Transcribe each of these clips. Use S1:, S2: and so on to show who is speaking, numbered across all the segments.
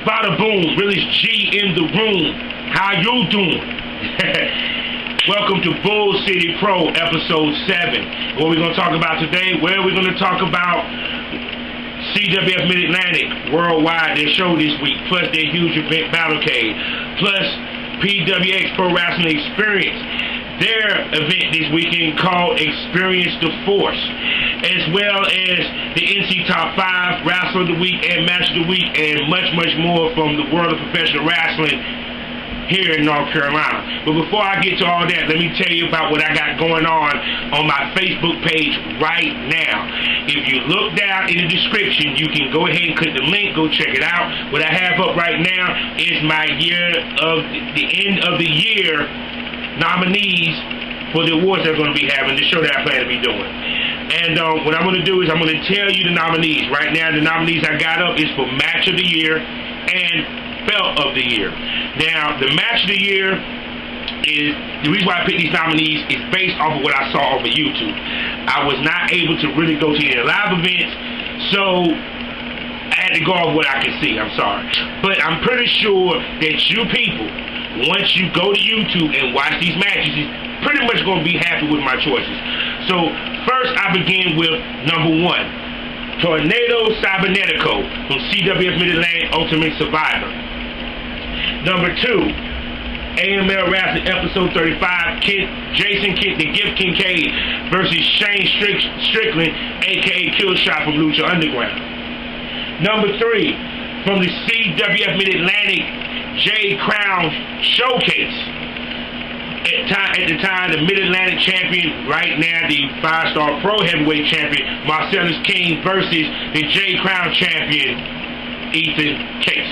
S1: Bada boom, realest G in the room. How you doing? Welcome to Bull City Pro, episode 7. What we're going to talk about today? Well, we're going to talk about CWF Mid Atlantic worldwide, their show this week, plus their huge event Battlecade, plus PWX Pro Wrestling Xperience, their event this weekend called Xperience The Force, as well as the NC Top 5, Wrestler of the Week and Match of the Week, and much, much more from the world of professional wrestling here in North Carolina. But before I get to all that, let me tell you about what I got going on my Facebook page right now. If you look down in the description, you can go ahead and click the link, go check it out. What I have up right now is my the end of the year nominees for the awards they're going to be having, the show that I plan to be doing. And what I'm going to do is I'm going to tell you the nominees. Right now, the nominees I got up is for Match of the Year and Belt of the Year. Now, the Match of the Year is, the reason why I picked these nominees is based off of what I saw over YouTube. I was not able to really go to any live events, so I had to go off what I could see. I'm sorry. But I'm pretty sure that you people, once you go to YouTube and watch these matches, is pretty much going to be happy with my choices. So first I begin with number 1, Tornado Cybernetico from CWF Mid Atlantic Ultimate Survivor. Number 2, AML Wrestling Episode 35, Jason Kidd the Gift Kincaid versus Shane Strickland, aka Killshot from Lucha Underground. Number 3, from the CWF Mid Atlantic J Crown Showcase. At the time, the Mid-Atlantic champion, right now the 5-star Pro Heavyweight champion, Marcellus King versus the J Crown champion, Ethan Case.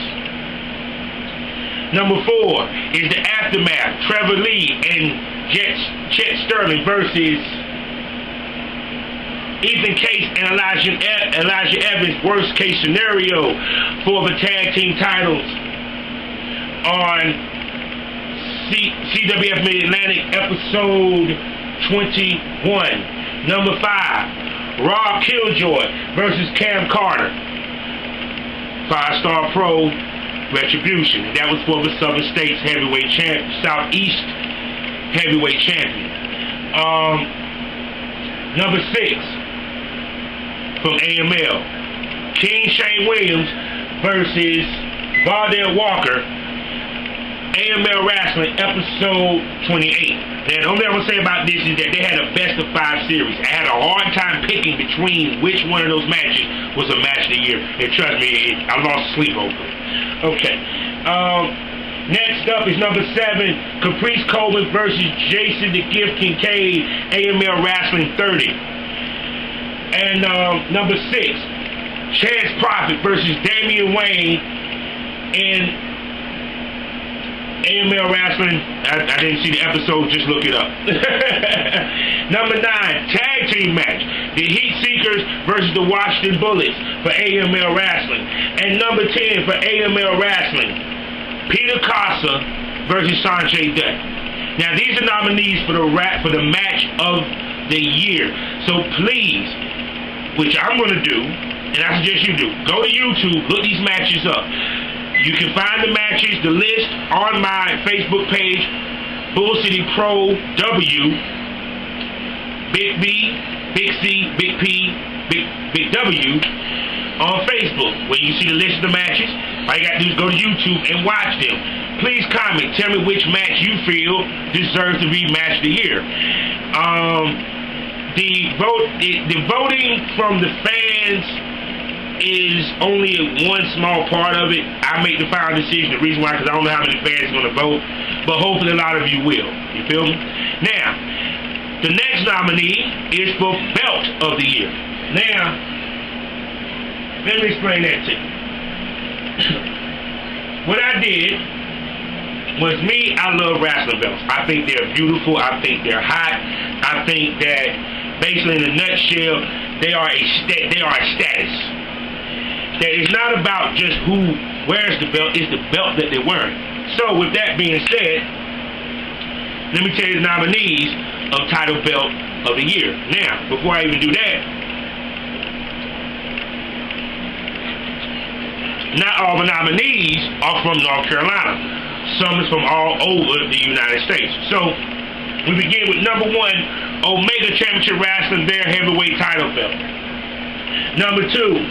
S1: Number 4 is the Aftermath, Trevor Lee and Chet Sterling versus Ethan Case and Elijah Evans, worst case scenario for the tag team titles on CWF Mid Atlantic episode 21. Number 5, Rob Killjoy versus Cam Carter, 5-star Pro Retribution. That was for the Southern States Heavyweight Southeast Heavyweight Champion. Number 6, from AML, King Shane Williams versus Vardell Walker, AML Wrestling Episode 28. Now, the only thing I'm going to say about this is that they had a best of 5 series. I had a hard time picking between which one of those matches was a match of the year. And trust me, I lost sleep over it. Okay. Next up is number 7, Caprice Coleman versus Jason the Gift Kincaid, AML Wrestling 30. And number 6, Chance Prophet versus Damian Wayne in AML Wrestling. I didn't see the episode, just look it up. Number 9, tag team match, the Heat Seekers versus the Washington Bullets for AML Wrestling. And number 10 for AML Wrestling, Peter Casa versus Sanjay Dutt. Now these are nominees for the match of the year. So please, which I'm going to do, and I suggest you do, go to YouTube, look these matches up. You can find the matches, the list, on my Facebook page, Bull City Pro W, Big B, Big C, Big P, Big W, on Facebook. Where you see the list of the matches, all you got to do is go to YouTube and watch them. Please comment, tell me which match you feel deserves to be Match of the Year. The voting from the fans is only one small part of it. I make the final decision. The reason why, because I don't know how many fans are going to vote, but hopefully a lot of you will. You feel me? Now, the next nominee is for Belt of the Year. Now, let me explain that to you. What I did was I love wrestling belts. I think they're beautiful. I think they're hot. I think that, basically in a nutshell, they are a status. That it's not about just who wears the belt, it's the belt that they're wearing. So with that being said, let me tell you the nominees of Title Belt of the Year. Now, before I even do that, not all the nominees are from North Carolina. Some is from all over the United States. So we begin with number 1, Omega Championship Wrestling, their heavyweight title belt. Number 2,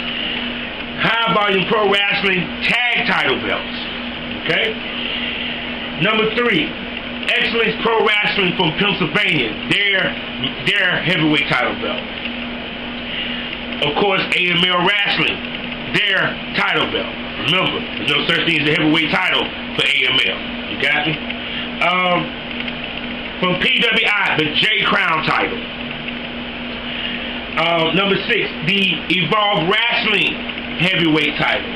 S1: High Volume Pro Wrestling tag title belts. Okay. Number 3, Excellence Pro Wrestling from Pennsylvania, their heavyweight title belt. Of course, AML Wrestling, their title belt. Remember, there's no such thing as a heavyweight title for AML. You got me? From PWI, the J Crown title. Number 6, the Evolve Wrestling heavyweight title.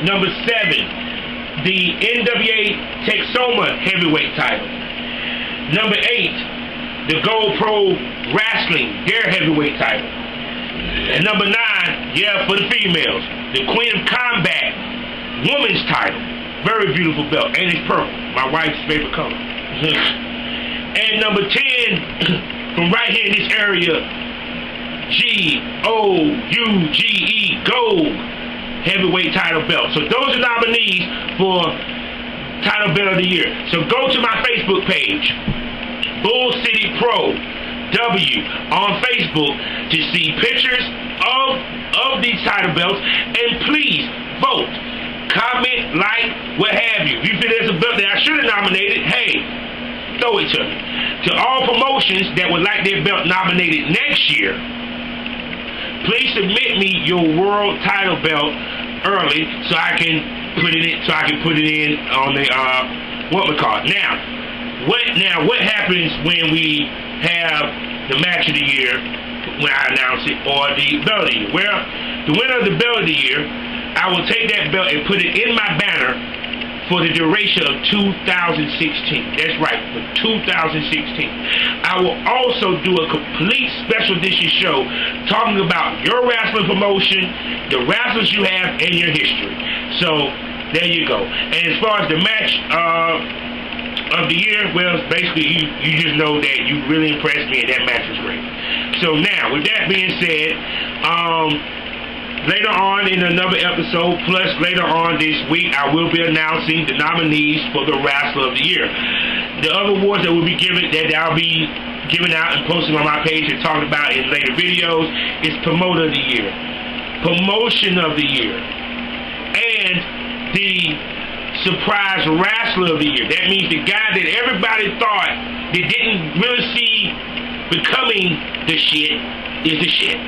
S1: Number 7, the NWA Texoma heavyweight title. Number 8, the Gold Pro Wrestling, their heavyweight title. And number 9, yeah, for the females, the Queen of Combat women's title. Very beautiful belt, and it's purple, my wife's favorite color. And number 10, from right here in this area, GOUGE, Gold heavyweight title belt. So those are nominees for title belt of the year. So go to my Facebook page, Bull City Pro W on Facebook, to see pictures of these title belts, and please vote, comment, like, what have you. If you feel there's a belt that I should have nominated, hey, throw it to me. To all promotions that would like their belt nominated next year, please submit me your world title belt early so I can put it in on the Now what happens when we have the match of the year, when I announce it, or the belt of the year? Well, the winner of the belt of the year, I will take that belt and put it in my banner for the duration of 2016. That's right, for 2016. I will also do a complete special edition show talking about your wrestling promotion, the wrestlers you have, and your history. So there you go. And as far as the match of the year, well, basically you just know that you really impressed me and that match was great. So now, with that being said, later on in another episode, plus later on this week, I will be announcing the nominees for the Wrestler of the Year. The other awards that will be given, that I'll be giving out and posting on my page and talking about in later videos, is Promoter of the Year, Promotion of the Year, and the Surprise Wrestler of the Year. That means the guy that everybody thought that didn't really see becoming the shit is the shit.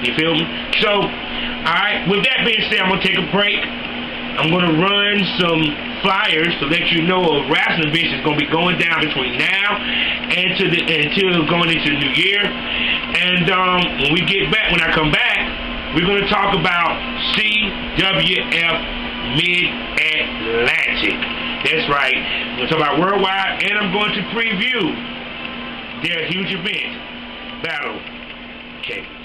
S1: You feel me? So, alright, with that being said, I'm going to take a break. I'm going to run some flyers to let you know a wrestling event is going to be going down between now and until going into the new year. And when I come back, we're going to talk about CWF Mid Atlantic. That's right. We're going to talk about worldwide, and I'm going to preview their huge event, Battlecade.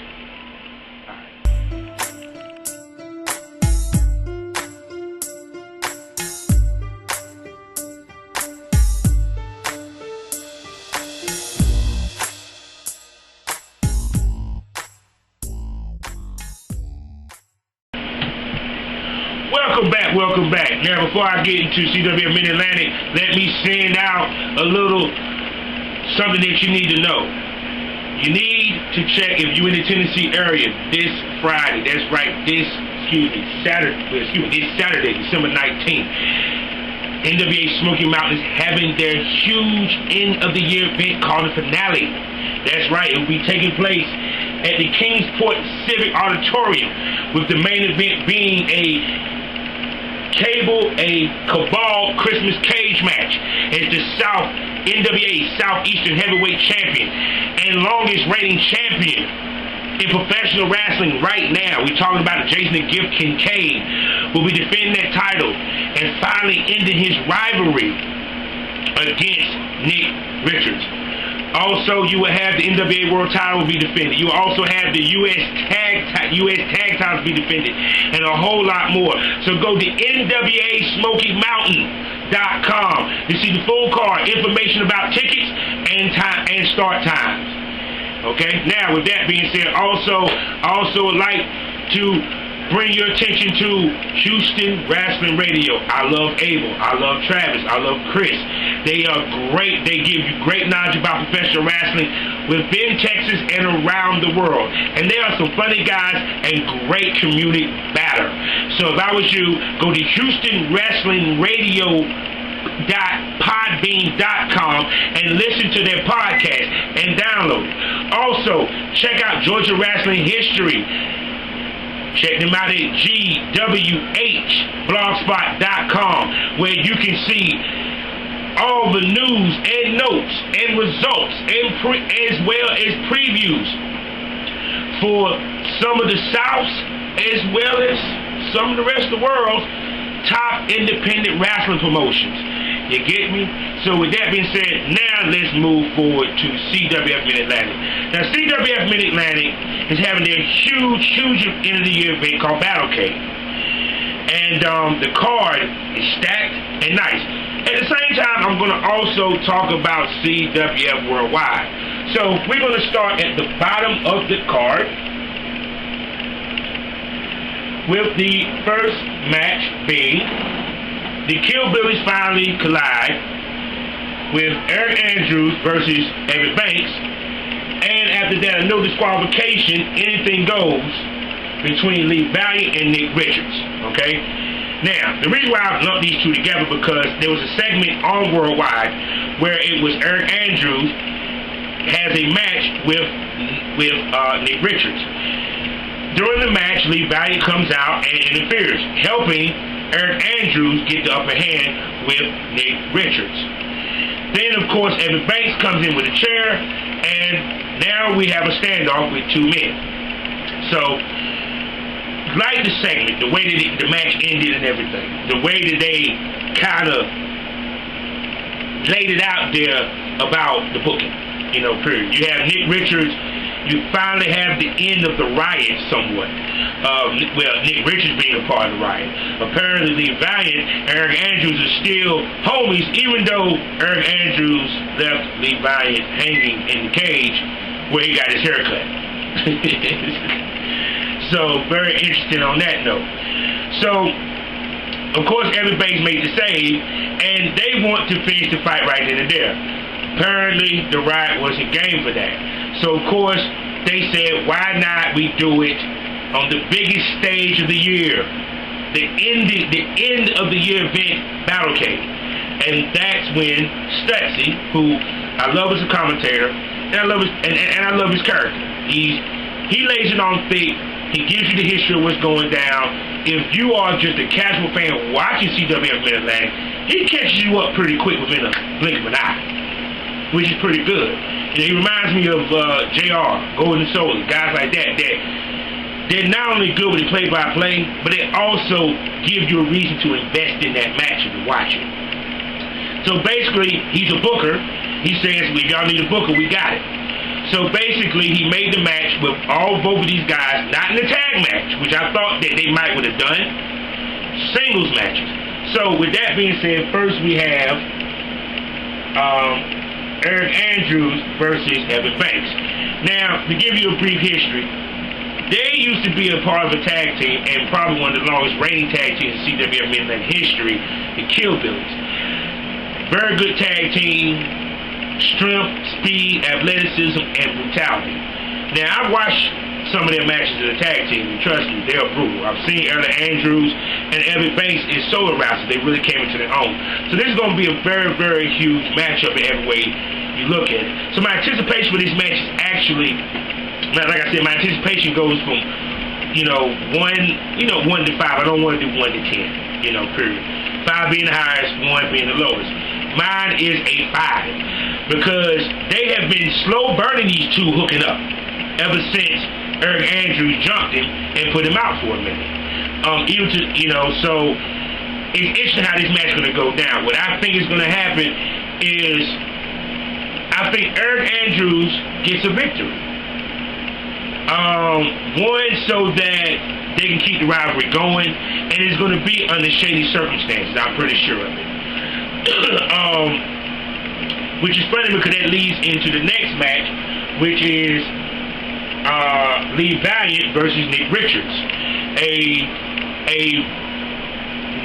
S1: Welcome back. Now, before I get into CWF Mid Atlantic, let me send out a little something that you need to know. You need to check if you're in the Tennessee area this Friday. That's right, this Saturday, December 19th. NWA Smoky Mountain is having their huge end of the year event called the finale. That's right, it will be taking place at the Kingsport Civic Auditorium, with the main event being a Cabal Christmas cage match as the NWA Southeastern Heavyweight Champion and longest reigning champion in professional wrestling right now. We're talking about Jason the Gift Kincaid, will be defending that title and finally ending his rivalry against Nick Richards. Also, you will have the NWA World title will be defended. You will also have the U.S. Tag titles be defended, and a whole lot more. So go to NWASmokyMountain.com to see the full card, information about tickets and start times. Okay. Now, with that being said, also would like to bring your attention to Houston Wrestling Radio. I love Abel. I love Travis. I love Chris. They are great. They give you great knowledge about professional wrestling within Texas and around the world. And they are some funny guys and great community batter. So if I was you, go to Houston Wrestling Radio .podbean.com and listen to their podcast and download it. Also, check out Georgia Wrestling History. Check them out at gwhblogspot.com, where you can see all the news and notes and results and as well as previews for some of the South's as well as some of the rest of the world's top independent wrestling promotions. You get me? So with that being said, now let's move forward to CWF Mid Atlantic. Now CWF Mid Atlantic is having their huge end of the year event called Battlecade. And the card is stacked and nice. At the same time, I'm going to also talk about CWF Worldwide. So we're going to start at the bottom of the card with the first match being the Killbillies finally collide with Eric Andrews versus Evan Banks. And after that, a no disqualification, anything goes between Lee Valiant and Nick Richards. Okay? Now, the reason why I lumped these two together because there was a segment on Worldwide where it was Eric Andrews has a match with Nick Richards. During the match, Lee Valiant comes out and interferes, helping Eric Andrews get the upper hand with Nick Richards. Then, of course, Evan Banks comes in with a chair, and now we have a standoff with two men. So, like the segment, the way that the match ended and everything, the way that they kind of laid it out there about the booking, period. You have Nick Richards. You finally have the end of the riot somewhat. Nick Richards being a part of the riot. Apparently, Lee Valiant, Eric Andrews are still homies, even though Eric Andrews left Lee Valiant hanging in the cage where he got his hair cut. So, very interesting on that note. So, of course, Evan Banks made the save, and they want to finish the fight right then and there. Apparently, the riot wasn't game for that. So, of course, they said, why not we do it on the biggest stage of the year, the end of the year event, Battlecade. And that's when Stutzy, who I love as a commentator, and I love his character. He lays it on thick. He gives you the history of what's going down. If you are just a casual fan watching CWF Mid Atlantic, he catches you up pretty quick within a blink of an eye, which is pretty good. He reminds me of JR, Golden Soul, guys like that. They're not only good with the play-by-play, but they also give you a reason to invest in that match if you watch it. So basically, he's a booker. He says, if y'all need a booker, we got it. So basically, he made the match with both of these guys, not in a tag match, which I thought that they might would have done, singles matches. So with that being said, first we have Eric Andrews versus Evan Banks. Now, to give you a brief history, they used to be a part of a tag team and probably one of the longest reigning tag teams in CWF Mid Atlantic history, the Killbillies. Very good tag team, strength, speed, athleticism, and brutality. Now, I've watched some of their matches as a tag team, and trust me, they're brutal. I've seen Eric Andrews and Evan Banks in solo wrestling. They really came into their own. So this is going to be a very huge matchup in every way you look at it. So my anticipation for this match is actually, like I said, my anticipation goes from, 1 to 5. I don't want to do 1 to 10, period. 5 being the highest, 1 being the lowest. Mine is a 5 because they have been slow burning these two hooking up ever since Eric Andrews jumped him and put him out for a minute. So it's interesting how this match is going to go down. What I think is going to happen is I think Eric Andrews gets a victory. One, so that they can keep the rivalry going, and it's going to be under shady circumstances. I'm pretty sure of it. Which is funny because that leads into the next match, which is Lee Valiant versus Nick Richards. a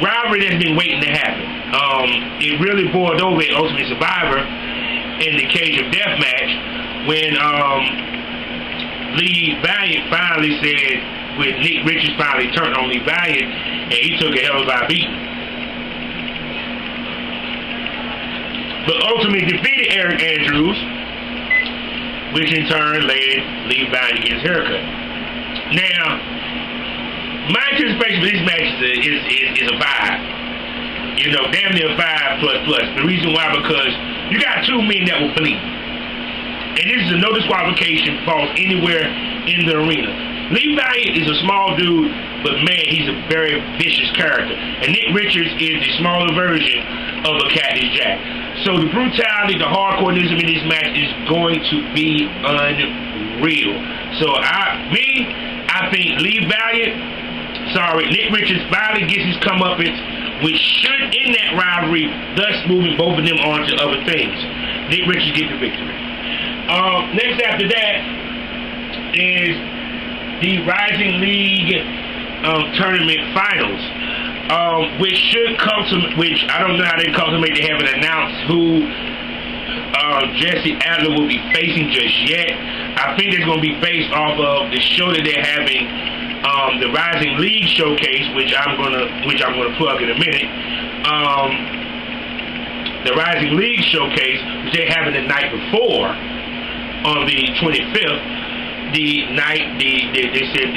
S1: rivalry that's been waiting to happen. It really boiled over at Ultimate Survivor in the Cage of Death match when Lee Valiant finally said, when Nick Richards finally turned on Lee Valiant, and he took a hell of a beating. But ultimately defeated Eric Andrews, which in turn led Lee Valiant to get his haircut. Now, my anticipation for this match is a 5. You know, damn near 5++. The reason why, because you got two men that will bleed. And this is a no disqualification falls anywhere in the arena. Lee Valiant is a small dude, but man, he's a very vicious character. And Nick Richards is the smaller version of a Cactus Jack. So the brutality, the hardcoreism in this match is going to be unreal. So I think Lee Valiant, Nick Richards finally gets his comeuppance, which should end that rivalry, thus moving both of them on to other things. Nick Richards gets the victory. Next after that is the Rising League tournament finals, which should which I don't know how they consummate. They haven't announced who Jesse Adler will be facing just yet. I think it's going to be based off of the show that they're having, the Rising League Showcase, which I'm gonna plug in a minute. The Rising League Showcase, which they're having the night before, on the 25th, the night they said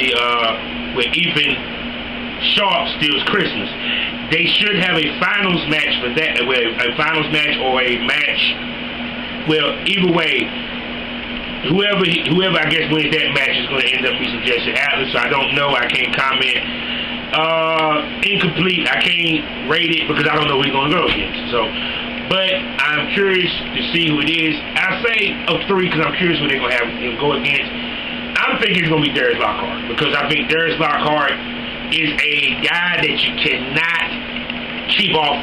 S1: where Ethan Sharp steals Christmas. They should have a finals match for that, a finals match or a match. Well, either way, whoever I guess wins that match is going to end up being Jesse Adler. So I don't know. I can't comment. Incomplete. I can't rate it because I don't know who he's going to go against. So, but I'm curious to see who it is. I say a 3 because I'm curious who they're going to have him go against. I'm thinking it's going to be Darius Lockhart because I think Darius Lockhart is a guy that you cannot keep off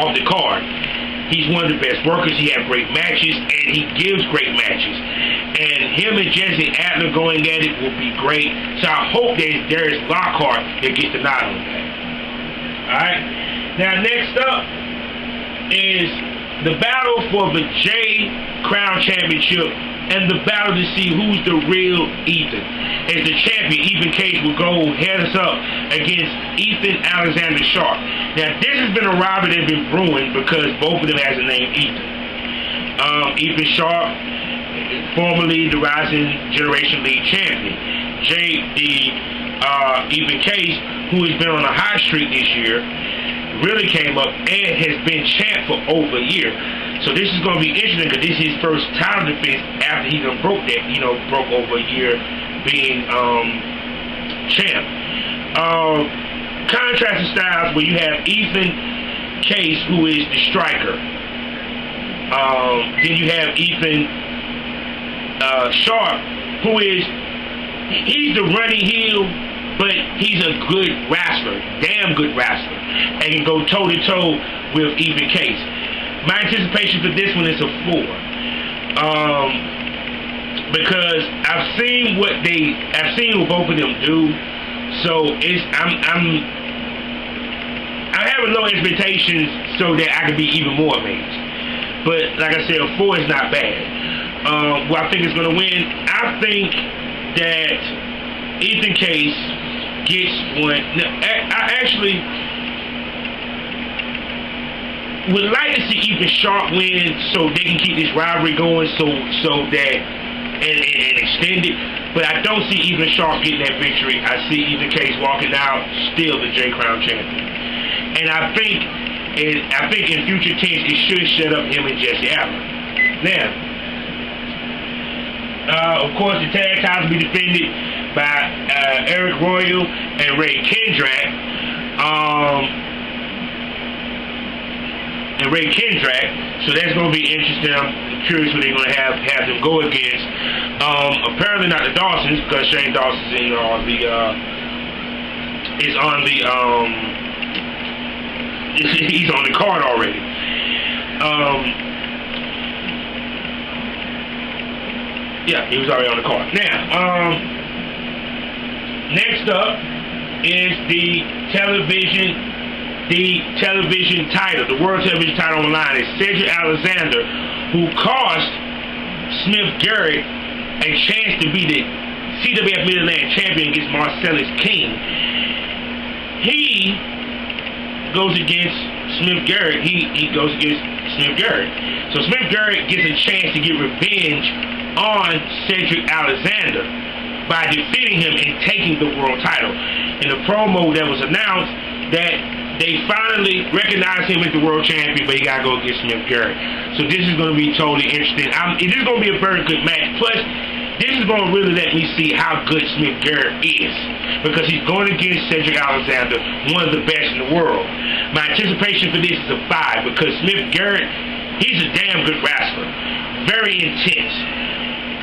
S1: off the card. He's one of the best workers. He has great matches, and he gives great matches. And him and Jesse Adler going at it will be great. So I hope that it's Darius Lockhart that gets the nod on that. All right. Now next up is the battle for the J Crown Championship and the battle to see who's the real Ethan. As the champion, Ethan Case will go head us up against Ethan Alexander Sharp. Now, this has been a rivalry that's been brewing because both of them has the name Ethan. Ethan Sharp, formerly the Rising Generation League champion. Ethan Case, who has been on a high streak this year, really came up and has been champ for over a year. So this is going to be interesting because this is his first title defense after he broke over a year being champ. Contrasting styles where you have Ethan Case, who is the striker. Then you have Ethan Sharp, who he's the running heel, but he's a good wrestler, damn good wrestler, and can go toe-to-toe with Ethan Case. My anticipation for this one is a 4. Because I've seen what both of them do. So I have low expectations so that I can be even more amazed. But like I said, a 4 is not bad. Well, I think it's gonna win. I think that Ethan Case gets one. I actually would like to see Ethan Sharp win so they can keep this rivalry going so that and extend it. But I don't see Ethan Sharp getting that victory. I see Ethan Case walking out still the J Crown champion. And I think in future tense it should shut up him and Jesse Adler. Now, of course the tag titles will be defended by Eric Royal and Ray Kendrick. So that's going to be interesting. I'm curious who they're going to have them go against. Apparently not the Dawsons, because Shane Dawson's is on he's on the card already. Yeah, he was already on the card. Now, Next up is the television title, the world television title on the line. It's Cedric Alexander, who cost Smith Garrett a chance to be the CWF Mid Atlantic champion against Marcellus King. He goes against Smith Garrett. He goes against Smith Garrett. So Smith Garrett gets a chance to get revenge on Cedric Alexander by defeating him and taking the world title. In the promo that was announced, that they finally recognized him as the world champion, but he got to go against Smith Garrett. So this is going to be totally interesting. This is going to be a very good match. Plus, this is going to really let me see how good Smith Garrett is, because he's going against Cedric Alexander, one of the best in the world. My anticipation for this is a 5, because Smith Garrett, he's a damn good wrestler. Very intense.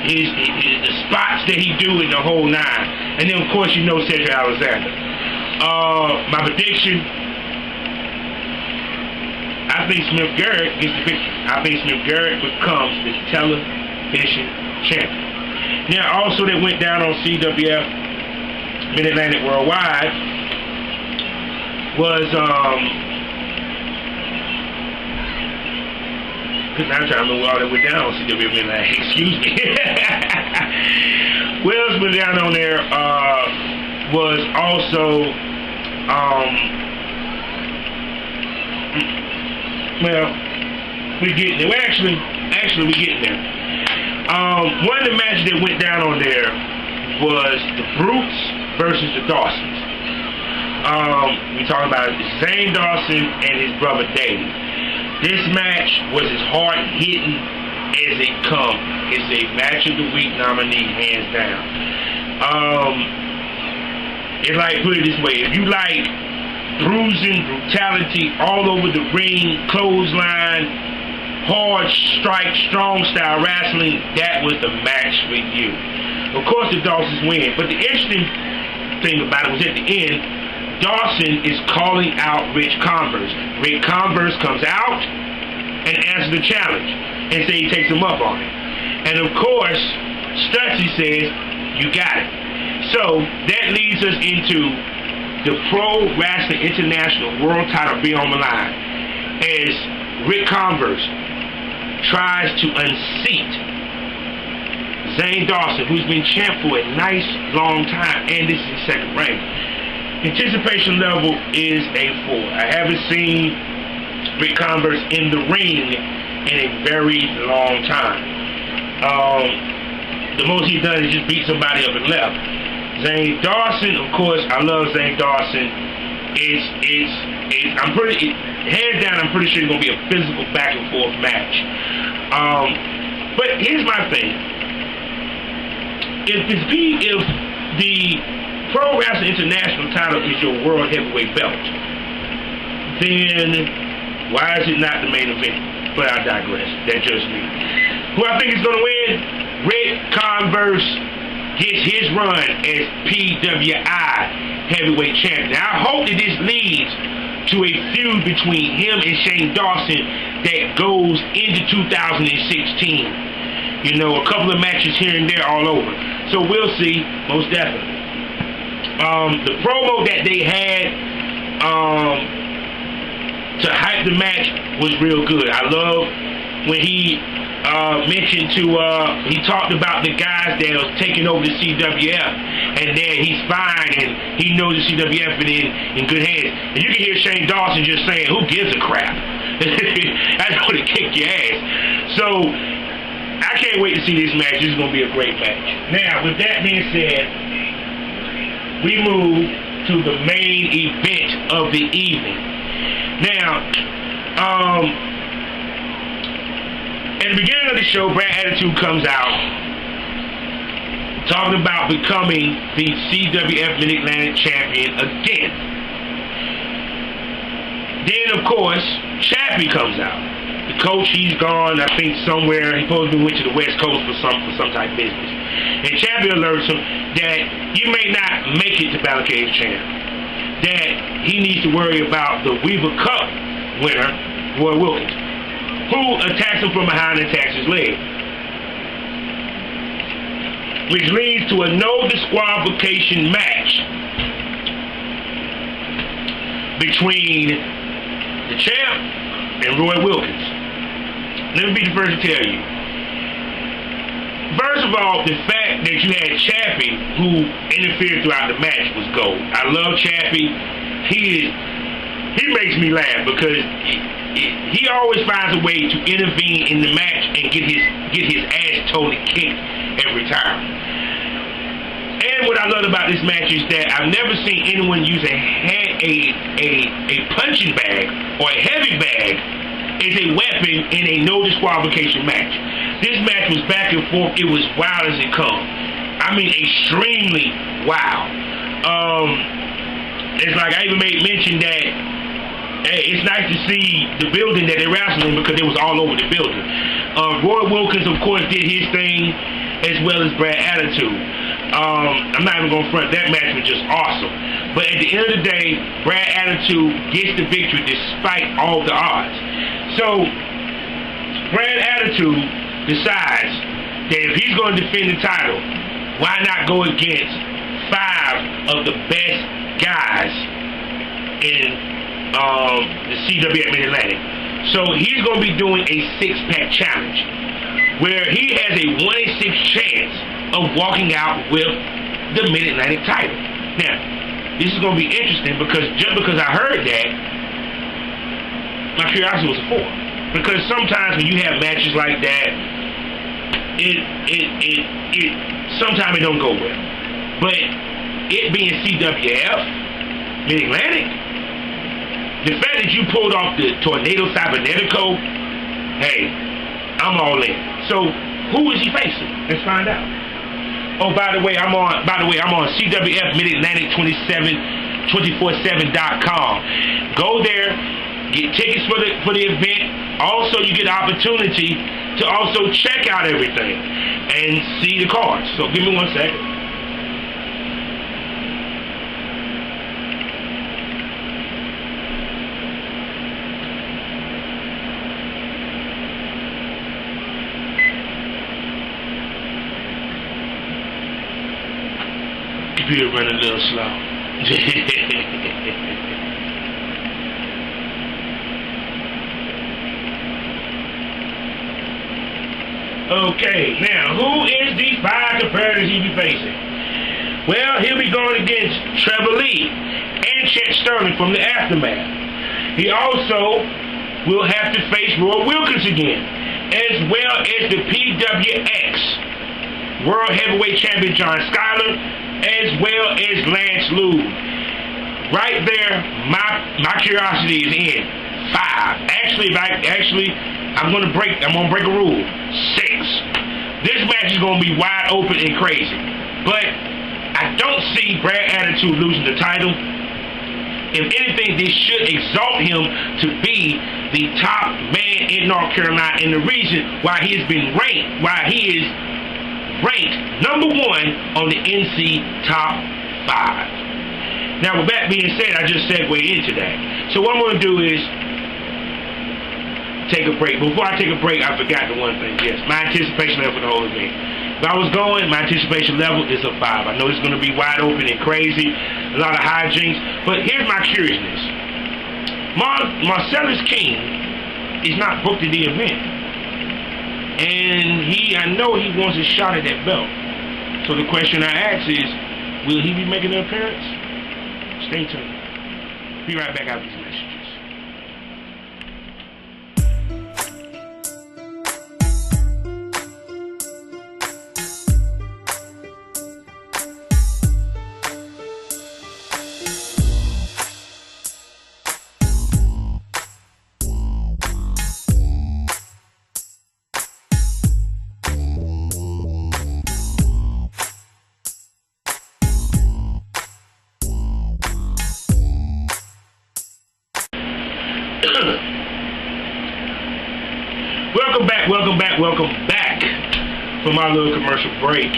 S1: The spots that he do in the whole 9. And then, of course, you know Cedric Alexander. My prediction, I think Smith Garrett gets the victory. I think Smith Garrett becomes the television champion. Now, also that went down on CWF Mid Atlantic Worldwide was I'm trying to remember all that went down on CWF Mid Atlantic. Excuse me. What else went down on there was also well, we're getting there. Well, actually, we're getting there. One of the matches that went down on there was the Brutes versus the Dawsons. We're talking about Zane Dawson and his brother Davey. This match was as hard-hitting as it comes. It's a match of the week nominee, hands down. It's like, put it this way, if you like bruising, brutality all over the ring, clothesline, hard strike, strong style wrestling, that was the match for you. Of course the Dawsons win, but the interesting thing about it was at the end, Dawson is calling out Rich Converse. Rick Converse comes out and answers the challenge and says he takes him up on it. And of course, Stutzy says, you got it. So that leads us into the Pro Wrestling International World title being on the line, as Rick Converse tries to unseat Zane Dawson, who's been champ for a nice long time, and this is his second reign. Anticipation level is a 4. I haven't seen Rick Converse in the ring in a very long time. The most he's done is just beat somebody up and left. Zane Dawson, of course, I love Zane Dawson. I'm pretty sure it's gonna be a physical back and forth match. But here's my thing: if the Pro Wrestling International title is your world heavyweight belt, then why is it not the main event? But I digress. That's just me. Who I think is gonna win? Rick Converse gets his run as PWI heavyweight champion. Now, I hope that this leads to a feud between him and Shane Dawson that goes into 2016. You know, a couple of matches here and there all over. So we'll see, most definitely. The promo that they had to hype the match was real good. I love when he mentioned he talked about the guys that was taking over the CWF, and then he's fine and he knows the CWF is in good hands. And you can hear Shane Dawson just saying, who gives a crap? That's going to kick your ass. So I can't wait to see this match. This is going to be a great match. Now, with that being said, we move to the main event of the evening. Now, at the beginning of the show, Brad Attitude comes out talking about becoming the CWF Mid Atlantic champion again. Then, of course, Chappie comes out. The coach, he's gone, I think, somewhere. He supposedly went to the West Coast for some type of business. And Chappie alerts him that you may not make it to Battlecade champ. That he needs to worry about the Weaver Cup winner, Roy Wilkins, who attacks him from behind and attacks his leg. which leads to a no disqualification match between the champ and Roy Wilkins. Let me be the first to tell you. First of all, the fact that you had Chappie, who interfered throughout the match, was gold. I love Chappie. He makes me laugh because he always finds a way to intervene in the match and get his ass totally kicked every time. And what I love about this match is that I've never seen anyone use a punching bag or a heavy bag as a weapon in a no disqualification match. This match was back and forth. It was wild as it comes. I mean, extremely wild. It's like I even made mention that it's nice to see the building that they're wrestling because it was all over the building. Roy Wilkins, of course, did his thing as well as Brad Attitude. I'm not even going to front. That match was just awesome. But at the end of the day, Brad Attitude gets the victory despite all the odds. So, Brad Attitude decides that if he's going to defend the title, why not go against 5 of the best guys in the CWF Mid Atlantic? So he's going to be doing a 6-pack challenge where he has a 1 in 6 chance of walking out with the Mid Atlantic title. Now, this is going to be interesting because just because I heard that, my curiosity was 4. Because sometimes when you have matches like that, sometimes it don't go well. But it being CWF Mid Atlantic, the fact that you pulled off the Tornado Cybernetico, hey, I'm all in. So who is he facing? Let's find out. Oh, by the way, I'm on CWF Mid Atlantic 247.com. Go there, get tickets for the event. Also, you get the opportunity to also check out everything and see the cards. So give me 1 second. Computer running a little slow. Okay, now, who is these 5 competitors he'll be facing? Well, he'll be going against Trevor Lee and Chet Sterling from the Aftermath. He also will have to face Roy Wilkins again, as well as the PWX World Heavyweight Champion John Skyler, as well as Lance Lude. Right there, my curiosity is in 5. I'm gonna break a rule. 6. This match is gonna be wide open and crazy. But I don't see Brad Attitude losing the title. If anything, this should exalt him to be the top man in North Carolina, and the reason why he is ranked number 1 on the NC Top 5. Now, with that being said, I just segue into that. So what I'm going to do is take a break. Before I take a break, I forgot the one thing. Yes, my anticipation level for the whole event. If I was going, my anticipation level is a 5. I know it's going to be wide open and crazy, a lot of hijinks. But here's my curiousness. Marcellus King is not booked at the event. And I know he wants a shot at that belt. So the question I ask is, will he be making an appearance? Stay tuned. Be right back after these messages. Welcome back from our little commercial break.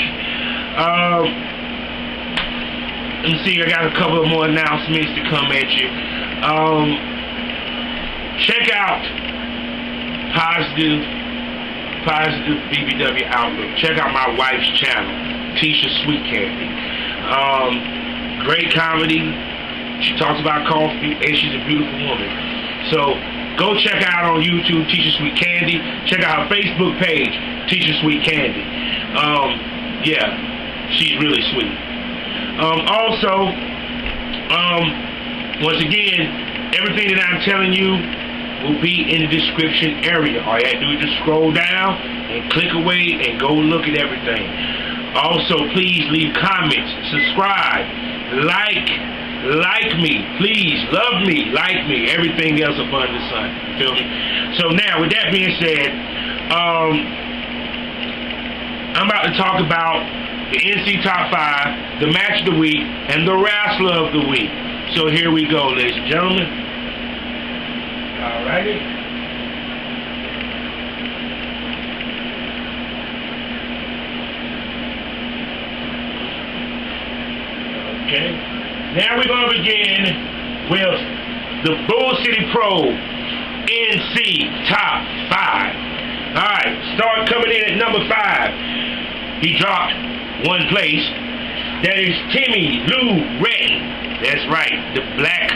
S1: Let me see, I got a couple of more announcements to come at you. Check out Positive BBW Outlook. Check out my wife's channel. Tisha Sweet Candy. Great comedy. She talks about coffee, and she's a beautiful woman. So go check her out on YouTube, Tisha Sweet Candy. Check out her Facebook page, Tisha Sweet Candy. Yeah, she's really sweet. Also, once again, everything that I'm telling you will be in the description area. All you have to do is just scroll down and click away and go look at everything. Also, please leave comments, subscribe, like me, please, love me, like me, everything else up under the sun. You feel me? So now, with that being said, I'm about to talk about the NC Top 5, the Match of the Week, and the Wrestler of the Week. So here we go, ladies and gentlemen. Alrighty. Okay. Now we're going to begin with the Bull City Pro NC Top 5. Alright, start coming in at number 5. He dropped one place. That is Timmy Lou Retton. That's right, the black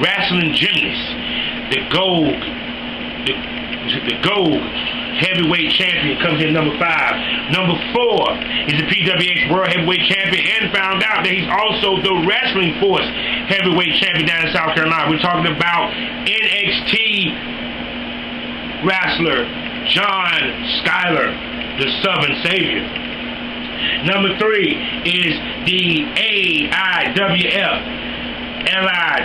S1: wrestling gymnast, the gold heavyweight champion, comes in number 5. Number 4 is the PWX World Heavyweight Champion, and found out that he's also the Wrestling Force Heavyweight Champion down in South Carolina. We're talking about NXT wrestler John Schuyler, the Southern Savior. Number 3 is the AIWF Allied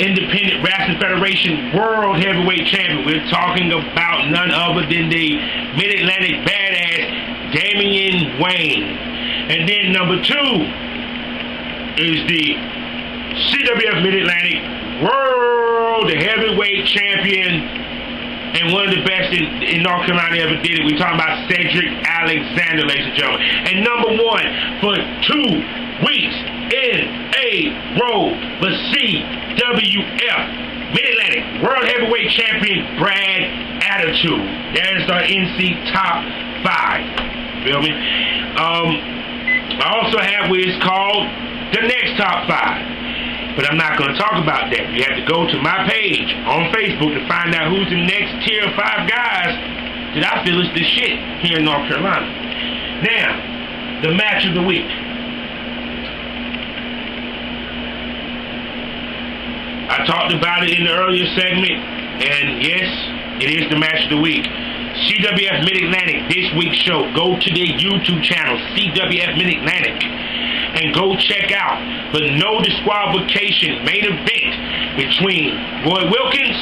S1: Independent Wrestling Federation World Heavyweight Champion. We're talking about none other than the Mid Atlantic badass Damian Wayne. And then number 2 is the CWF Mid Atlantic World Heavyweight Champion, and one of the best in North Carolina ever did it. We're talking about Cedric Alexander, ladies and gentlemen. And number 1 for 2 weeks in a row, the CWF Mid-Atlantic World Heavyweight Champion, Brad Attitude. That is our NC Top 5. Feel me? I also have what is called the next Top 5. But I'm not going to talk about that. You have to go to my page on Facebook to find out who's the next tier of 5 guys that I feel is the shit here in North Carolina. Now, the match of the week. I talked about it in the earlier segment, and yes, it is the match of the week. CWF Mid Atlantic, this week's show. Go to their YouTube channel, CWF Mid Atlantic, and go check out the no disqualification main event between Roy Wilkins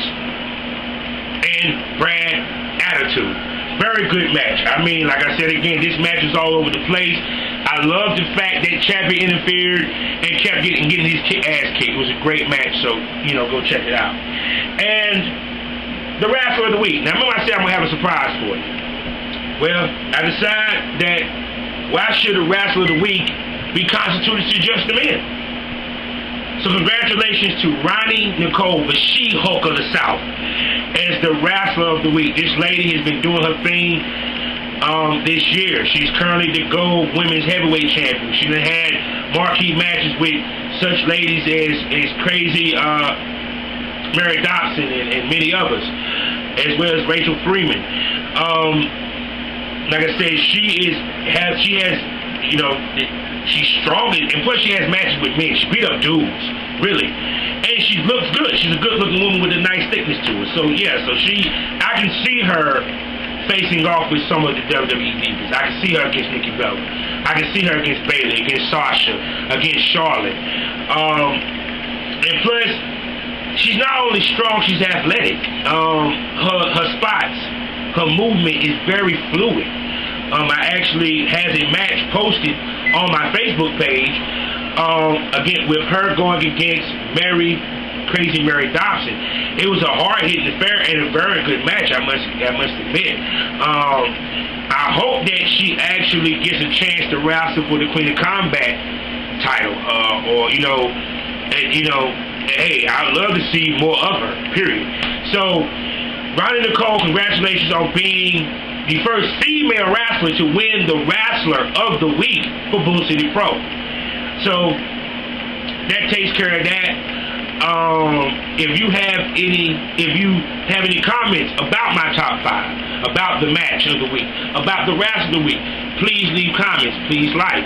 S1: and Brad Attitude. Very good match. I mean, like I said again, this match is all over the place. I love the fact that Champion interfered and kept getting his ass kicked. It was a great match, so, go check it out. And the Wrestler of the Week. Now, remember I said I'm going to have a surprise for you. Well, I decided that why should a Wrestler of the Week be constituted to just the men? So congratulations to Ronnie Nicole, the She-Hulk of the South, as the Wrestler of the Week. This lady has been doing her thing this year. She's currently the Gold Women's Heavyweight Champion. She's had marquee matches with such ladies as crazy Mary Dobson and many others, as well as Rachel Freeman. Like I said, she's strong, and plus she has matches with men. She beat up dudes, really. And she looks good. She's a good-looking woman with a nice thickness to her. So, yeah, I can see her facing off with some of the WWE divas. I can see her against Nikki Bella. I can see her against Bayley, against Sasha, against Charlotte. And plus, she's not only strong, she's athletic. Her spots, her movement is very fluid. I actually had a match posted on my Facebook page, again, with her going against Crazy Mary Dobson. It was a hard-hitting affair and a very good match, I must admit. I hope that she actually gets a chance to wrestle for the Queen of Combat title, hey, I'd love to see more of her, period. So, Ronnie Nicole, congratulations on being the first female wrestler to win the Wrestler of the Week for Bull City Pro. So that takes care of that. If you have any comments about my top 5, about the match of the week, about the wrestler of the week, please leave comments. Please like.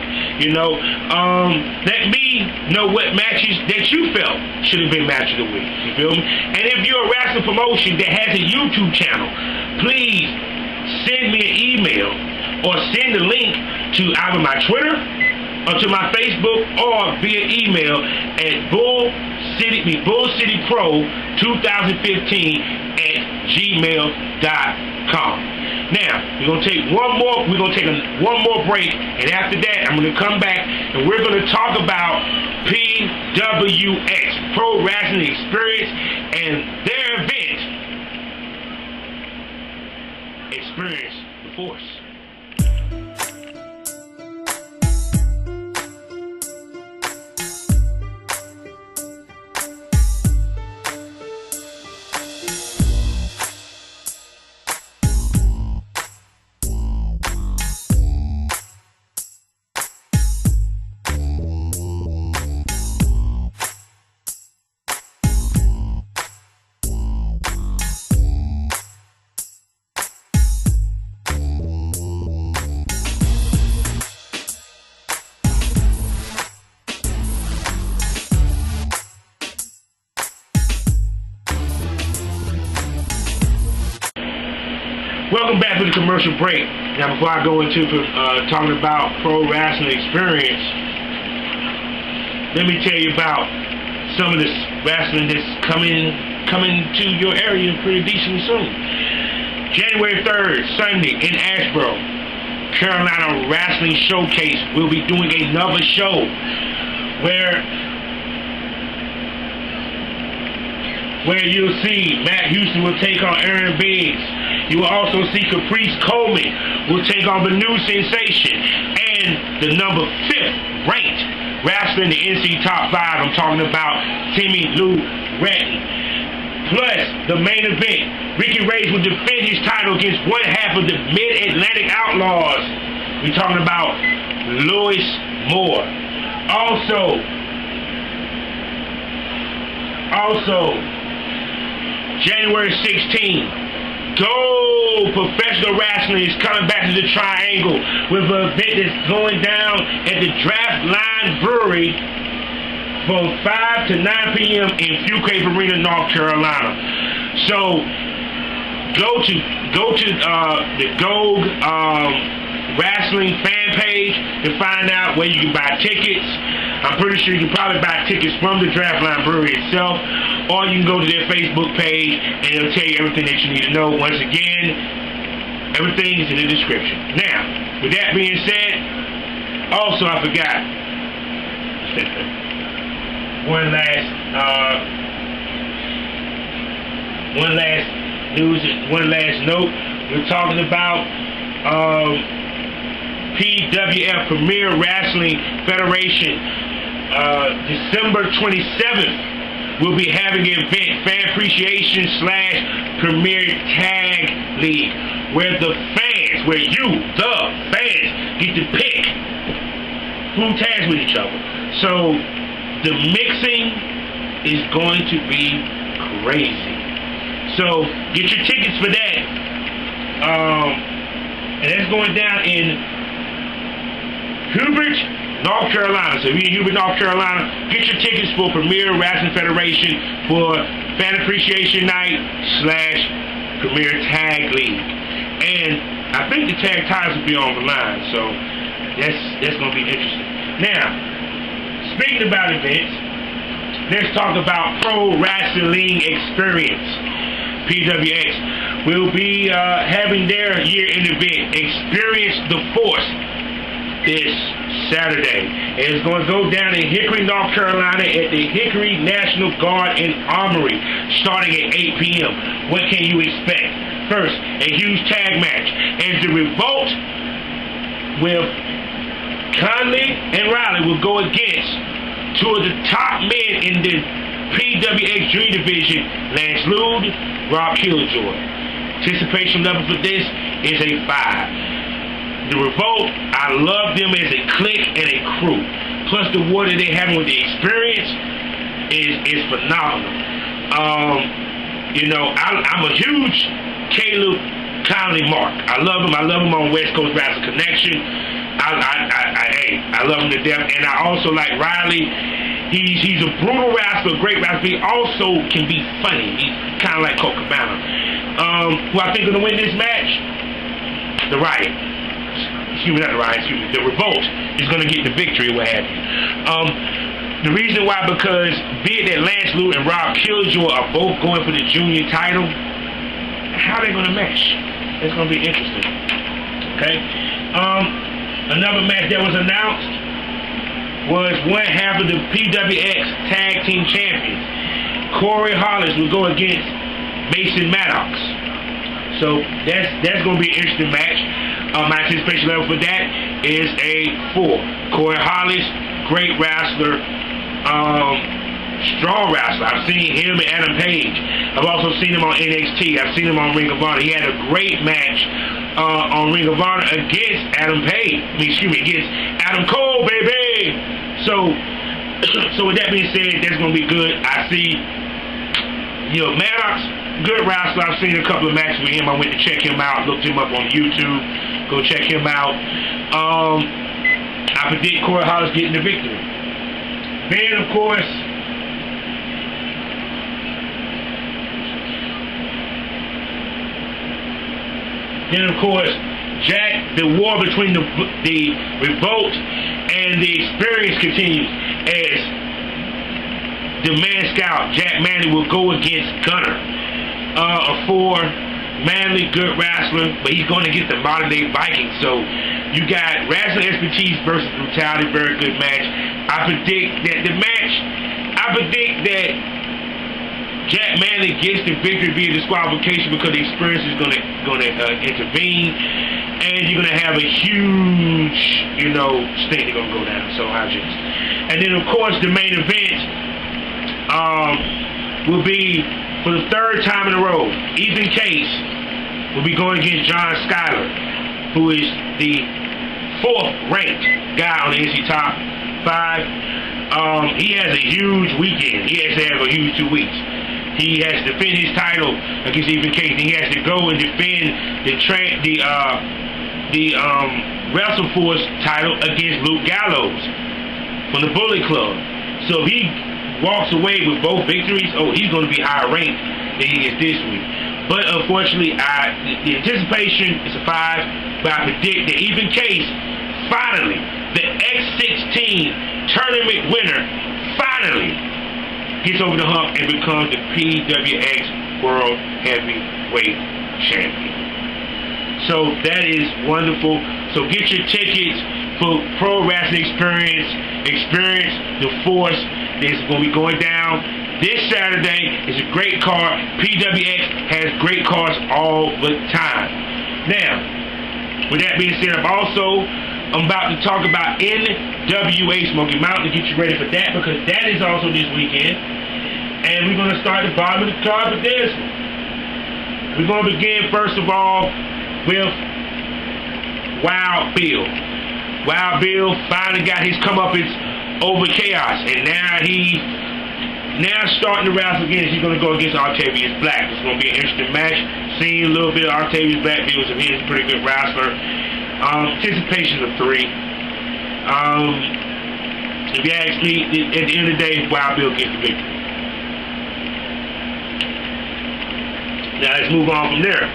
S1: Let me know what matches that you felt should have been match of the week. You feel me? And if you're a wrestling promotion that has a YouTube channel, please send me an email or send a link to either my Twitter or to my Facebook or via email at bullcitypro2015@gmail.com. Now, we're gonna take one more break, and after that I'm gonna come back and we're gonna talk about PWX, Pro Wrestling Xperience, and their event, Xperience The Force. Welcome back to the commercial break. Now, before I go into talking about Pro Wrestling Xperience, let me tell you about some of this wrestling that's coming to your area pretty decently soon. January 3rd, Sunday in Asheboro, Carolina Wrestling Showcase. We'll be doing another show where you'll see Matt Houston will take on Aaron Biggs. You will also see Caprice Coleman will take on the new sensation and the number 5th ranked wrestler in the NC Top 5. I'm talking about Timmy Lou Retton. Plus, the main event, Ricky Reyes will defend his title against one half of the Mid Atlantic Outlaws. We're talking about Louis Moore. Also, January 16th, Gold Professional Wrestling is coming back to the Triangle with an event that's going down at the Draft Line Brewery from 5 to 9 p.m. in Fuel Cave Arena, North Carolina. So go to the Gold Wrestling fan page to find out where you can buy tickets. I'm pretty sure you can probably buy tickets from the Draft Line Brewery itself, or you can go to their Facebook page and it'll tell you everything that you need to know. Once again, everything is in the description. Now, with that being said, also I forgot one last note. We're talking about PWF Premier Wrestling Federation. December 27th, we'll be having an event, Fan Appreciation / Premier Tag League, where you, the fans, get to pick who tags with each other. So the mixing is going to be crazy. So get your tickets for that. And that's going down in Hubert, North Carolina. So if you're in Hubert, North Carolina, get your tickets for Premier Wrestling Federation for Fan Appreciation Night / Premier Tag League. And I think the tag titles will be on the line, so that's going to be interesting. Now, speaking about events, let's talk about Pro Wrestling Xperience. PWX will be having their year-end event, Xperience The Force, this Saturday. It's going to go down in Hickory, North Carolina at the Hickory National Guard and Armory starting at 8 p.m. What can you expect? First, a huge tag match as the Revolt with Conley and Riley will go against two of the top men in the PWX Dream Division, Lance Lude, Rob Killjoy. anticipation level for this is a 5. The Revolt, I love them as a clique and a crew. Plus the war that they have with the Xperience is phenomenal. You know, I'm a huge Caleb Conley mark. I love him. I love him on West Coast Wrestling Connection. I love him to death. And I also like Riley. He's a brutal wrestler, a great wrestler. He also can be funny. He's kind of like Colt Cabana. Who I think going to win this match? The Riot. Excuse me, not the Riot. Excuse me. The Revolt is going to get the victory, what have you. The reason why, because be it that Lance Luke and Rob Killjoy are both going for the junior title, how are they going to mesh? It's going to be interesting. Okay. Another match that was announced was one half of the PWX Tag Team Champions. Corey Hollis will go against Mason Maddox. So that's going to be an interesting match. My anticipation level for that is a 4. Corey Hollis, great wrestler, strong wrestler. I've seen him and Adam Page. I've also seen him on NXT. I've seen him on Ring of Honor. He had a great match on Ring of Honor against Adam Page. Against Adam Cole, baby. So with that being said, that's going to be good. I see, Maddox, good wrestler. I've seen a couple of matches with him. I went to check him out, looked him up on YouTube. Go check him out. I predict Corey Hollis getting the victory. Then, of course, Jack, the war between the Revolt and the Xperience continues as the man scout, Jack Manley, will go against Gunner. A 4, Manley, good wrestler, but he's going to get the modern day Viking. So you got wrestling expertise versus brutality, very good match. I predict that Jack Manley gets the victory via disqualification because the Xperience is going to intervene, and you're going to have a huge, stink that's going to go down. So and then of course the main event will be, for the 3rd time in a row, Ethan Case will be going against John Schuyler, who is the 4th ranked guy on the NC Top 5. He has a huge weekend. He has to have a huge 2 weeks. He has to defend his title against Ethan Case. He has to go and defend the Wrestle Force title against Luke Gallows from the Bullet Club. So if he walks away with both victories, he's going to be higher ranked than he is this week. But unfortunately, the anticipation is a 5, but I predict that Ethan Case, finally, the X16 tournament winner, finally gets over the hump and becomes the PWX World Heavyweight Champion. So that is wonderful. So get your tickets for Pro Wrestling Xperience The Force. This is going to be going down this Saturday. It's a great card. PWX has great cards all the time. Now, with that being said, I'm about to talk about NWA Smoky Mountain to get you ready for that, because that is also this weekend. And we're going to start at the bottom of the card with this. We're going to begin, first of all, with Wild Bill. Wild Bill finally got his comeuppance over Chaos, and now he's starting to wrestle again. He's going to go against Octavius Black. It's going to be an interesting match. Seeing a little bit of Octavius Black videos of him. He's a pretty good wrestler. Anticipation of 3. If you ask me, at the end of the day, Wild Bill gets the victory. Now let's move on from there.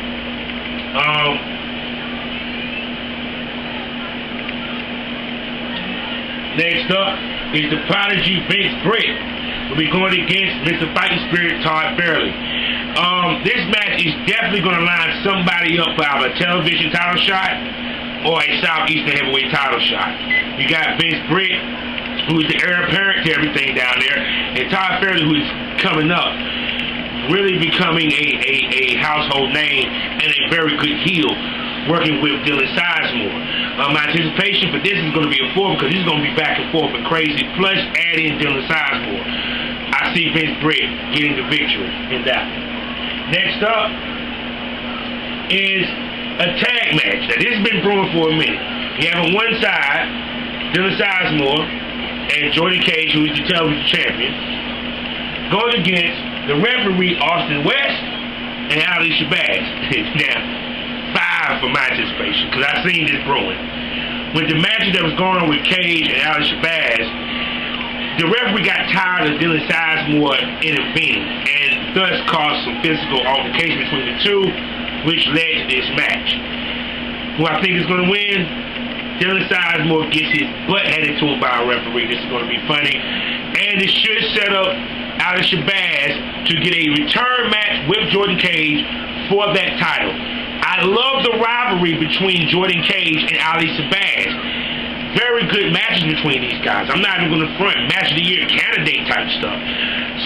S1: Next up is the Prodigy Vince Britt. Will be going against Mr. Fighting Spirit Todd Fairley. This match is definitely going to line somebody up for either a television title shot or a Southeastern heavyweight title shot. You got Vince Britt, who is the heir apparent to everything down there, and Todd Fairley, who is coming up, really becoming a household name and a very good heel, working with Dylan Sizemore. My anticipation for this is going to be a 4, because this is going to be back and forth and crazy. Plus, add in Dylan Sizemore. I see Vince Britt getting the victory in that. Next up is a tag match. Now, this has been brewing for a minute. You have on one side Dylan Sizemore and Jordan Cage, who is the television champion, going against the referee Austin West and Ali Shabazz. Now, 5 for my anticipation, because I've seen this brewing. With the matches that was going on with Cage and Ali Shabazz, the referee got tired of Dylan Sizemore intervening, and thus caused some physical altercation between the two, which led to this match. Who I think is going to win? Dylan Sizemore gets his butt handed to him by a referee. This is going to be funny. And it should set up Ali Shabazz to get a return match with Jordan Cage for that title. I love the rivalry between Jordan Cage and Ali Shabazz. Very good matches between these guys. I'm not even going to front. Match of the year candidate type stuff.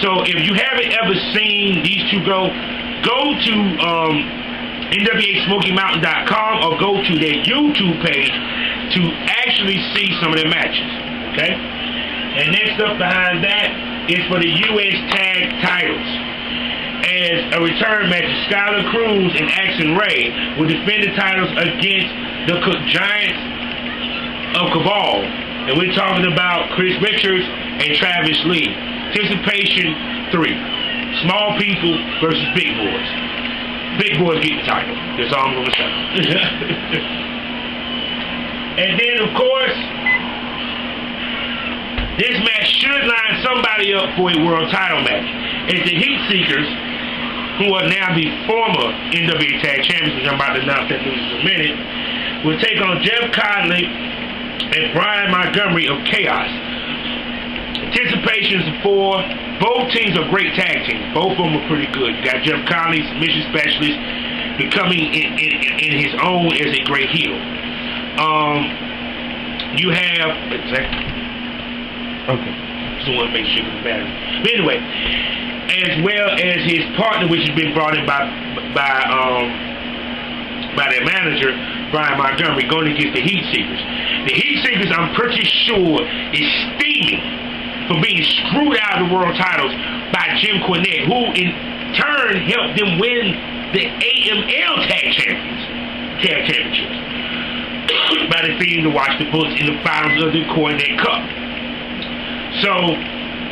S1: So if you haven't ever seen these two go to NWA Smoky Mountain.com or go to their YouTube page to actually see some of their matches. Okay? And next up behind that is for the U.S. Tag titles. As a return match, Skylar Cruz and Axon Ray will defend the titles against the Giants of Cabal. And we're talking about Chris Richards and Travis Lee. Anticipation 3. Small people versus big boys. Big boys get the title. That's all I'm going to say. And then, of course, this match should line somebody up for a world title match. It's the Heat Seekers, who are now the former NWA Tag Champions, which I'm about to announce that news in a minute, will take on Jeff Conley and Brian Montgomery of Chaos. Anticipations for both teams are great tag teams. Both of them are pretty good. You got Jeff Conley, submission specialist, becoming in his own as a great heel. You have okay. Just want to make sure it's better. But anyway, as well as his partner, which has been brought in by their manager, Brian Montgomery, going against the Heat Seekers. The Heat Seekers, I'm pretty sure, is steaming for being screwed out of the world titles by Jim Cornette, who in turn helped them win the AML Tag Championships by defeating the Washington Bullets in the finals of the Cornette Cup. So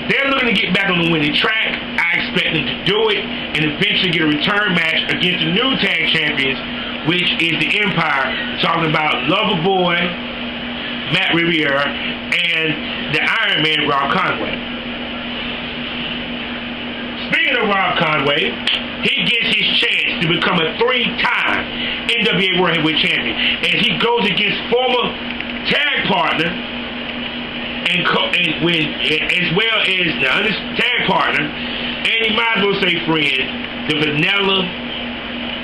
S1: they're looking to get back on the winning track. I expect them to do it and eventually get a return match against the new tag champions, which is the Empire, talking about Loverboy, Matt Riviera, and the Iron Man, Rob Conway. Speaking of Rob Conway, he gets his chance to become a 3-time NWA World Heavyweight Champion as he goes against former tag partner and as well as the other tag partner, and he might as well say friend, the Vanilla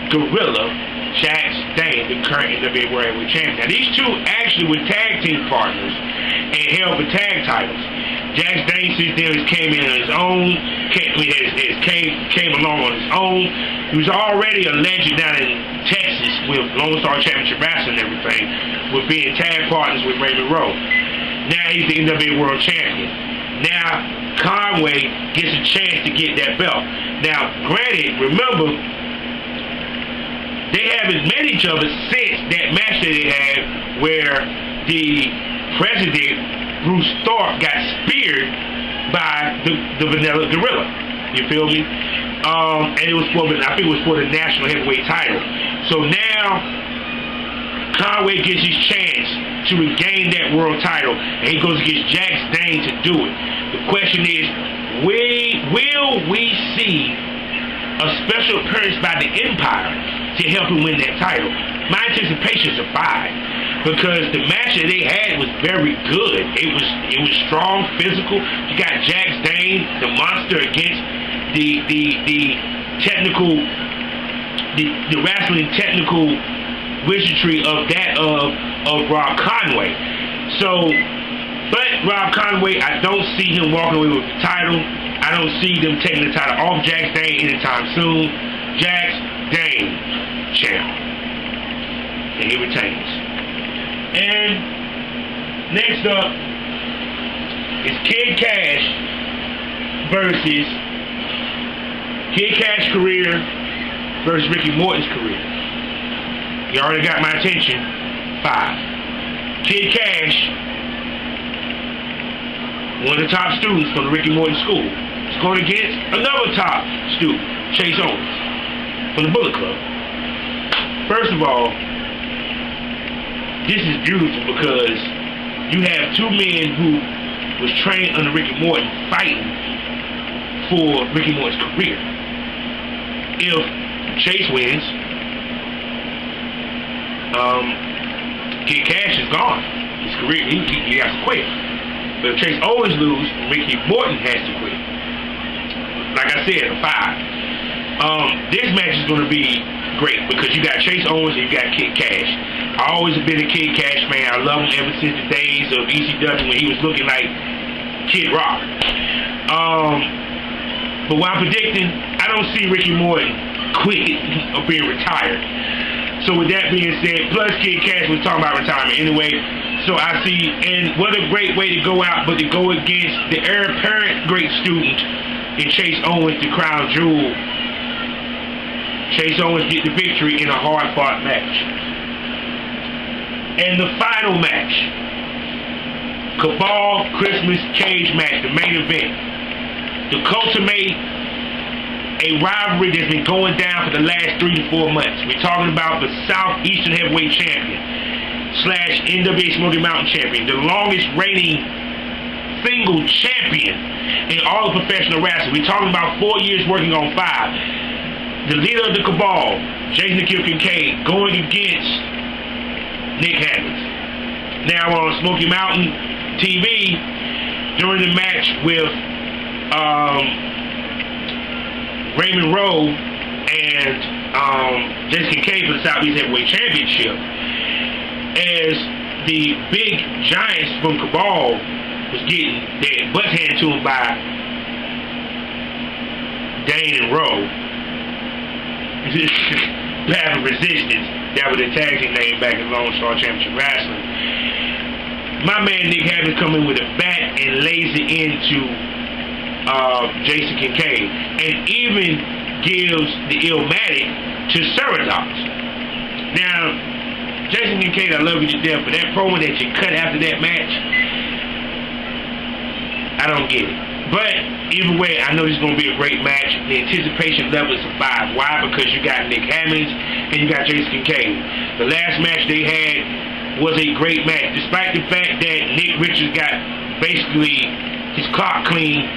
S1: Gorilla, Jax Dane, the current NWA World Heavyweight Champion. Now, these two actually were tag team partners and held the tag titles. Jax Dane since then came in on his own, came along on his own. He was already a legend down in Texas with Lone Star Championship Wrestling and everything, with being tag partners with Raymond Rowe. Now he's the NWA World Champion. Now Conway gets a chance to get that belt. Now, granted, remember, they haven't met each other since that match that they had where the president, Bruce Thorpe, got speared by the Vanilla Gorilla. You feel me? And it was for I think it was for the national heavyweight title. So now Conway gets his chance to regain that world title, and he goes against Jax Dane to do it. The question is, will we see a special appearance by the Empire to help him win that title? My anticipations are 5, because the match that they had was very good. It was strong, physical. You got Jax Dane, the monster, against the technical, the wrestling technical wizardry of Rob Conway. So, but Rob Conway, I don't see him walking away with the title. I don't see them taking the title off Jax Dane anytime soon. Jax Dane, champ. And he retains. And next up is Kid Cash versus Kid Cash career versus Ricky Morton's career. You already got my attention. 5. Kid Cash, one of the top students from the Ricky Morton School, is going against another top student, Chase Owens, from the Bullet Club. First of all, this is beautiful because you have two men who was trained under Ricky Morton fighting for Ricky Morton's career. If Chase wins, Kid Cash is gone. His career, he has to quit. But if Chase Owens loses, Ricky Morton has to quit. Like I said, a 5. This match is going to be great because you got Chase Owens and you got Kid Cash. I always have been a Kid Cash fan. I love him ever since the days of ECW when he was looking like Kid Rock. But what I'm predicting, I don't see Ricky Morton quitting or being retired. So with that being said, plus Kid Cash was talking about retirement anyway. So I see, and what a great way to go out, but to go against the heir apparent great student in Chase Owens, the crown jewel. Chase Owens get the victory in a hard-fought match. And the final match, Cabal Christmas Cage match, the main event. To cultivate a rivalry that's been going down for the last 3 to 4 months. We're talking about the Southeastern Heavyweight Champion / NWA Smoky Mountain Champion, the longest reigning single champion in all of professional wrestling. We're talking about 4 years working on 5. The leader of the Cabal, Jason the Kill Kincaid, going against Nick Hammonds. Now on Smoky Mountain TV, during the match with Raymond Rowe and Jason Kincaid for the Southeast Heavyweight Championship, as the big giants from Cabal was getting their butts handed to them by Dane and Rowe. Path of Resistance, that was their tag team name back in Lone Star Championship Wrestling. My man Nick Hammonds come in with a bat and lays it into Jason Kincaid, and even gives the Illmatic to Ceradox. Now, Jason Kincaid, I love you to death, but that promo that you cut after that match, I don't get it. But either way, I know this is going to be a great match. The anticipation level is a 5. Why? Because you got Nick Hammonds and you got Jason Kincaid. The last match they had was a great match, despite the fact that Nick Richards got basically his clock cleaned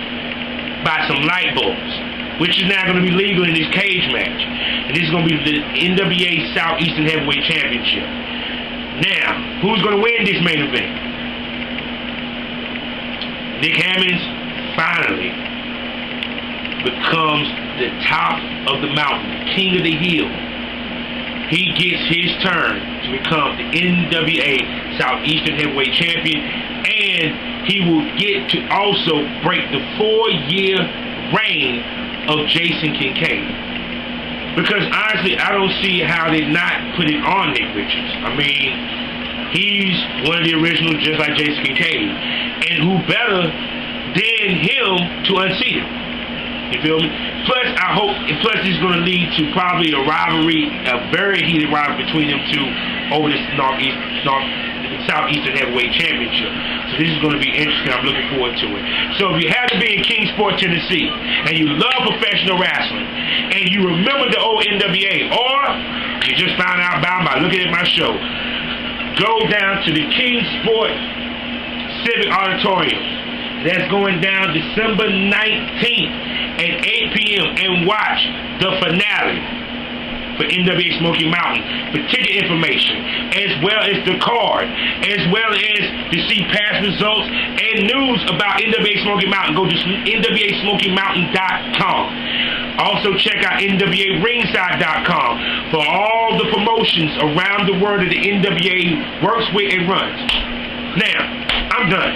S1: by some light bulbs, which is now going to be legal in this cage match. And this is going to be the NWA Southeastern Heavyweight Championship. Now, who's going to win this main event? Nick Hammonds finally becomes the top of the mountain, the king of the hill. He gets his turn to become the NWA Southeastern Heavyweight Champion, and he will get to also break the 4-year reign of Jason Kincaid. Because honestly, I don't see how they not put it on Nick Richards. I mean, he's one of the originals, just like Jason Kincaid. And who better than him to unseat him? You feel me? Plus, I hope, plus this is going to lead to probably a rivalry, a very heated rivalry between them two over this Southeastern Heavyweight Championship. So this is going to be interesting. I'm looking forward to it. So if you happen to be in Kingsport, Tennessee, and you love professional wrestling, and you remember the old NWA, or you just found out about them by looking at my show, go down to the Kingsport Civic Auditorium. That's going down December 19th at 8 p.m. and watch the finale for NWA Smoky Mountain. For ticket information, as well as the card, as well as to see past results and news about NWA Smoky Mountain, go to NWASmokyMountain.com. Also check out NWARingside.com for all the promotions around the world that the NWA works with and runs. Now, I'm done.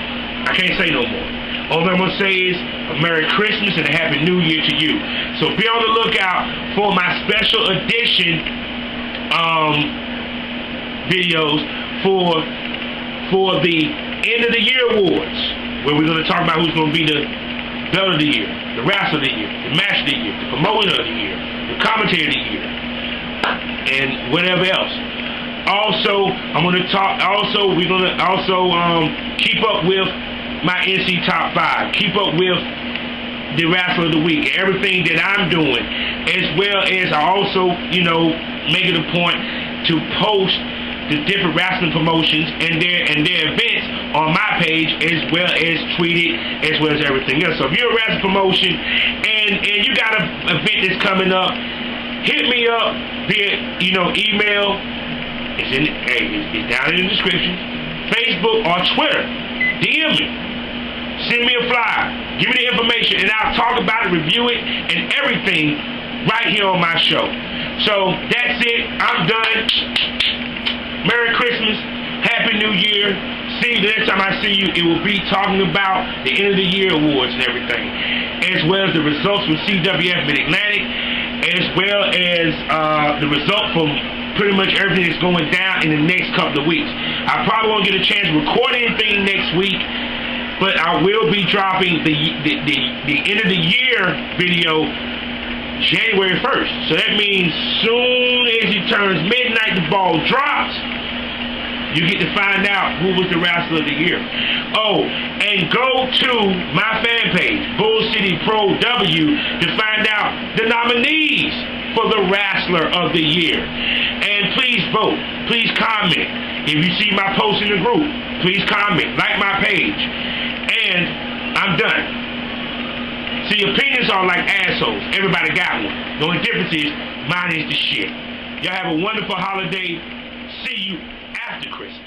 S1: I can't say no more. All I'm going to say is a Merry Christmas and a Happy New Year to you. So be on the lookout for my special edition videos for the end of the year awards, where we're going to talk about who's going to be the belt of the year, the wrestler of the year, the match of the year, the promoter of the year, the commentator of the year, and whatever else. Also, I'm gonna talk. Also, we're gonna keep up with my NC Top 5. Keep up with the Wrestler of the Week, everything that I'm doing, as well as I also, make it a point to post the different wrestling promotions and their events on my page, as well as tweet it, as well as everything else. So if you're a wrestling promotion and you got an event that's coming up, hit me up via email. It's down in the description. Facebook or Twitter. DM me. Send me a flyer. Give me the information, and I'll talk about it, review it, and everything right here on my show. So that's it. I'm done. Merry Christmas. Happy New Year. See you the next time I see you. It will be talking about the end of the year awards and everything, as well as the results from CWF Mid Atlantic, as well as the result from pretty much everything that's going down in the next couple of weeks. I probably won't get a chance to record anything next week, but I will be dropping the end of the year video January 1st. So that means soon as it turns midnight, the ball drops, you get to find out who was the Wrestler of the Year. Oh, and go to my fan page, Bull City Pro W, to find out the nominees for the Wrestler of the Year. And please vote. Please comment. If you see my post in the group, please comment. Like my page. And I'm done. See, opinions are like assholes. Everybody got one. The only difference is mine is the shit. Y'all have a wonderful holiday. See you after Christmas.